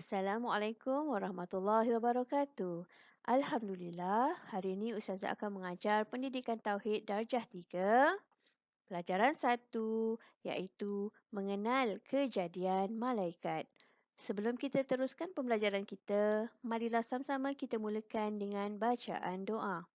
Assalamualaikum warahmatullahi wabarakatuh. Alhamdulillah, hari ini Ustazah akan mengajar pendidikan Tauhid Darjah 3, pelajaran 1 iaitu mengenal kejadian malaikat. Sebelum kita teruskan pembelajaran kita, marilah sama-sama kita mulakan dengan bacaan doa.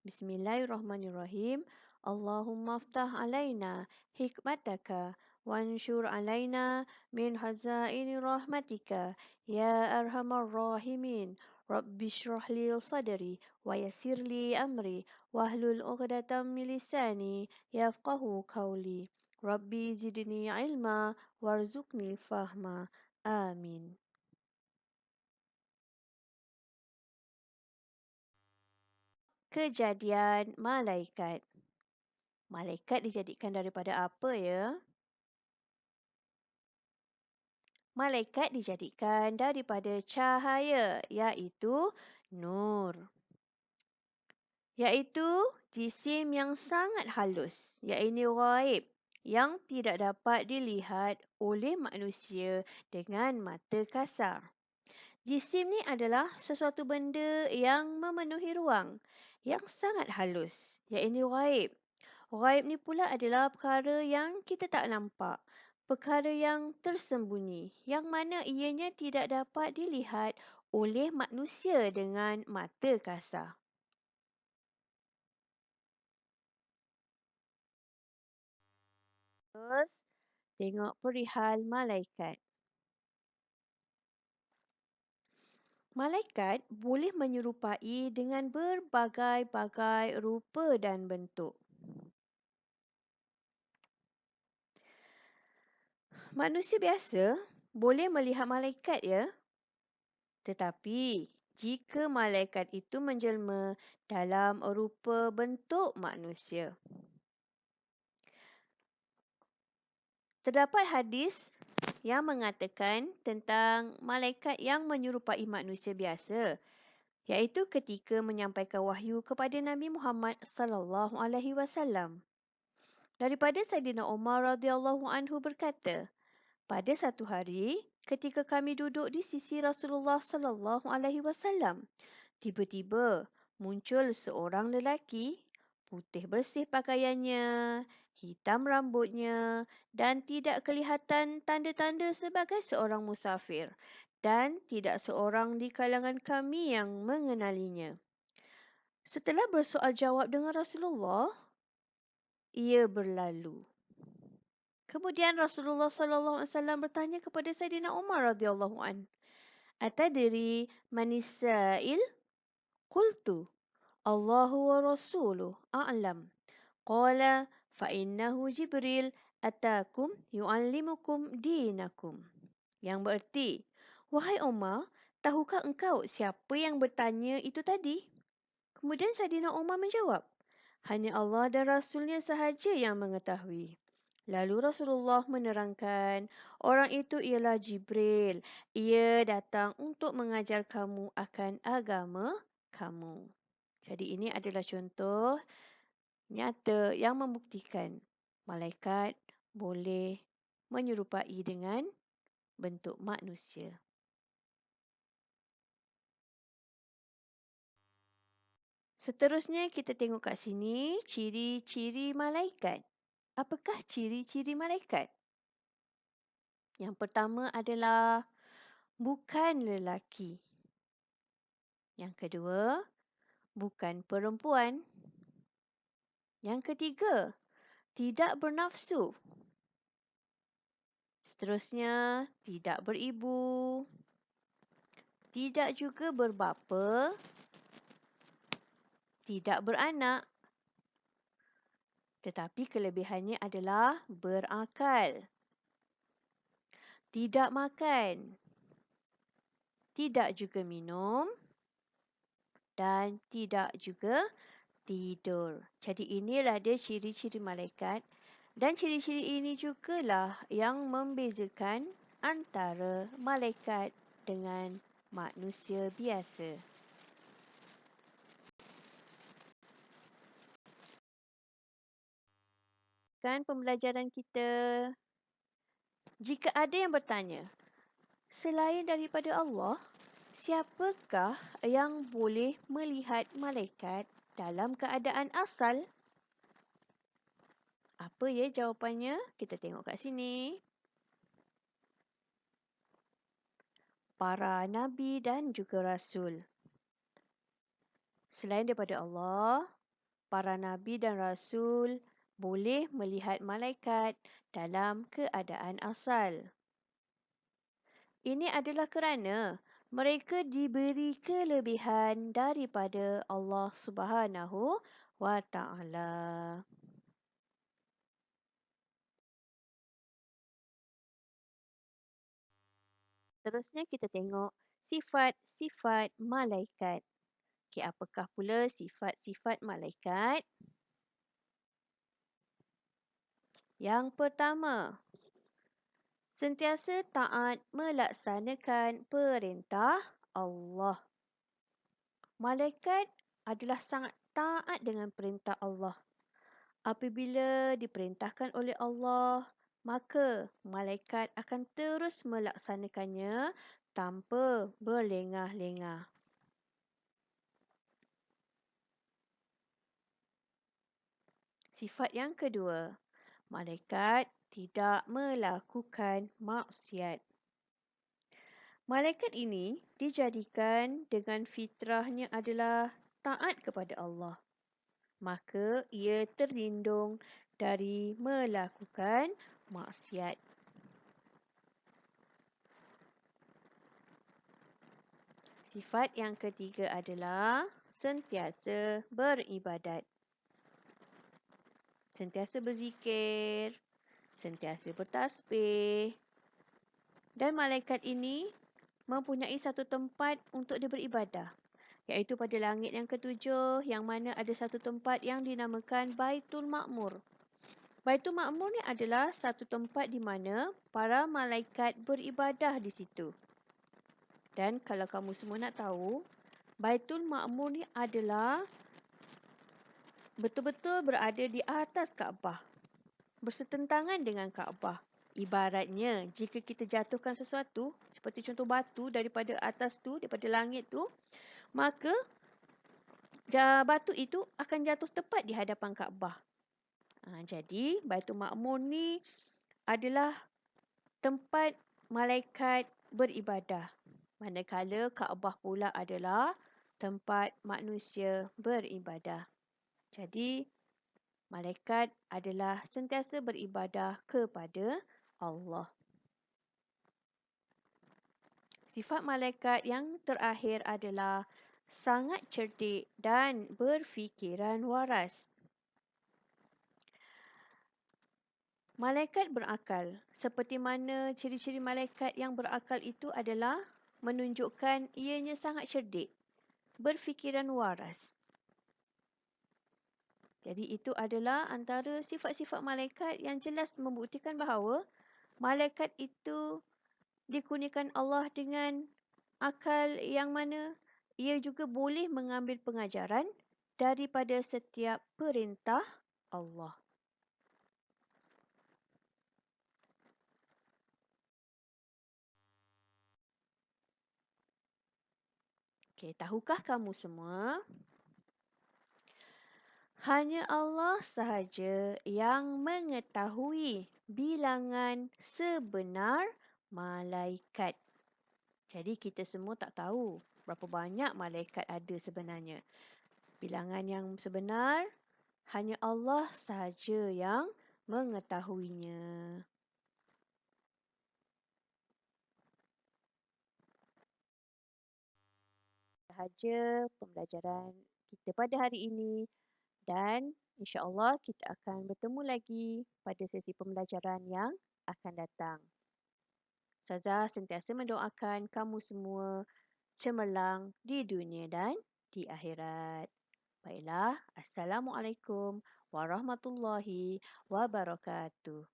Bismillahirrahmanirrahim. Allahumma aftah alaina hikmataka wanshur alaina min hazaini rahmatika ya arhamar rahimin. Rabbi shrah li sadri wa yassir li amri wahlul 'uqdatam min lisani yafqahu qawli. Rabbi zidni ilma warzuqni fahma. Amin. Kejadian malaikat. Malaikat dijadikan daripada apa ya? Malaikat dijadikan daripada cahaya, iaitu nur. Iaitu jisim yang sangat halus, iaitu ghaib, yang tidak dapat dilihat oleh manusia dengan mata kasar. Jisim ni adalah sesuatu benda yang memenuhi ruang, yang sangat halus, iaitu ghaib. Ghaib ni pula adalah perkara yang kita tak nampak. Perkara yang tersembunyi, yang mana ianya tidak dapat dilihat oleh manusia dengan mata kasar. Terus, tengok perihal malaikat. Malaikat boleh menyerupai dengan berbagai-bagai rupa dan bentuk. Manusia biasa boleh melihat malaikat ya. Tetapi, jika malaikat itu menjelma dalam rupa bentuk manusia. Terdapat hadis yang mengatakan tentang malaikat yang menyerupai manusia biasa, iaitu ketika menyampaikan wahyu kepada Nabi Muhammad sallallahu alaihi wasallam. Daripada Saidina Umar radhiyallahu anhu berkata, pada satu hari, ketika kami duduk di sisi Rasulullah sallallahu alaihi wasallam, tiba-tiba muncul seorang lelaki, putih bersih pakaiannya, hitam rambutnya dan tidak kelihatan tanda-tanda sebagai seorang musafir dan tidak seorang di kalangan kami yang mengenalinya. Setelah bersoal jawab dengan Rasulullah, ia berlalu. Kemudian Rasulullah sallallahu alaihi wasallam bertanya kepada Saidina Umar radhiyallahu an, "Atadri manis sa'il?" Qultu, "Allahu wa rasuluh a'lam." Qala, "Fa innahu Jibril atakum yu'allimukum dinakum." Yang bererti, "Wahai Umar, tahukah engkau siapa yang bertanya itu tadi?" Kemudian Saidina Umar menjawab, "Hanya Allah dan Rasulnya sahaja yang mengetahui." Lalu Rasulullah menerangkan, orang itu ialah Jibril. Ia datang untuk mengajar kamu akan agama kamu. Jadi ini adalah contoh nyata yang membuktikan malaikat boleh menyerupai dengan bentuk manusia. Seterusnya kita tengok kat sini ciri-ciri malaikat. Apakah ciri-ciri malaikat? Yang pertama adalah bukan lelaki. Yang kedua, bukan perempuan. Yang ketiga, tidak bernafsu. Seterusnya, tidak beribu. Tidak juga berbapa. Tidak beranak. Tetapi kelebihannya adalah berakal. Tidak makan. Tidak juga minum. Dan tidak juga tidur. Jadi inilah dia ciri-ciri malaikat. Dan ciri-ciri ini jugalah yang membezakan antara malaikat dengan manusia biasa. Kan pembelajaran kita. Jika ada yang bertanya, Selain daripada Allah, siapakah yang boleh melihat malaikat dalam keadaan asal? Apa ya jawapannya? Kita tengok kat sini. Para nabi dan juga rasul. Selain daripada Allah, para nabi dan rasul boleh melihat malaikat dalam keadaan asal. Ini adalah kerana mereka diberi kelebihan daripada Allah Subhanahu wa Ta'ala. Terusnya kita tengok sifat-sifat malaikat. Okey, apakah pula sifat-sifat malaikat? Yang pertama, sentiasa taat melaksanakan perintah Allah. Malaikat adalah sangat taat dengan perintah Allah. Apabila diperintahkan oleh Allah, maka malaikat akan terus melaksanakannya tanpa berlengah-lengah. Sifat yang kedua, malaikat tidak melakukan maksiat. Malaikat ini dijadikan dengan fitrahnya adalah taat kepada Allah. Maka ia terlindung dari melakukan maksiat. Sifat yang ketiga adalah sentiasa beribadat. Sentiasa berzikir, sentiasa bertasbih. Dan malaikat ini mempunyai satu tempat untuk dia beribadah, iaitu pada langit yang ketujuh, yang mana ada satu tempat yang dinamakan Baitul Ma'mur. Baitul Ma'mur ni adalah satu tempat di mana para malaikat beribadah di situ. Dan kalau kamu semua nak tahu, Baitul Ma'mur ni adalah betul-betul berada di atas Kaabah, bersetentangan dengan Kaabah. Ibaratnya, jika kita jatuhkan sesuatu, seperti contoh batu daripada atas tu, daripada langit tu, maka batu itu akan jatuh tepat di hadapan Kaabah. Jadi, Baitul Ma'mur ni adalah tempat malaikat beribadah. Manakala Kaabah pula adalah tempat manusia beribadah. Jadi, malaikat adalah sentiasa beribadah kepada Allah. Sifat malaikat yang terakhir adalah sangat cerdik dan berfikiran waras. Malaikat berakal. Seperti mana ciri-ciri malaikat yang berakal itu adalah menunjukkan ianya sangat cerdik, berfikiran waras. Jadi itu adalah antara sifat-sifat malaikat yang jelas membuktikan bahawa malaikat itu dikurniakan Allah dengan akal yang mana ia juga boleh mengambil pengajaran daripada setiap perintah Allah. Okey, tahukah kamu semua? Hanya Allah sahaja yang mengetahui bilangan sebenar malaikat. Jadi kita semua tak tahu berapa banyak malaikat ada sebenarnya. Bilangan yang sebenar hanya Allah sahaja yang mengetahuinya. Sahaja pembelajaran kita pada hari ini. Dan insya-Allah kita akan bertemu lagi pada sesi pembelajaran yang akan datang. Ustazah sentiasa mendoakan kamu semua cemerlang di dunia dan di akhirat. Baiklah, Assalamualaikum warahmatullahi wabarakatuh.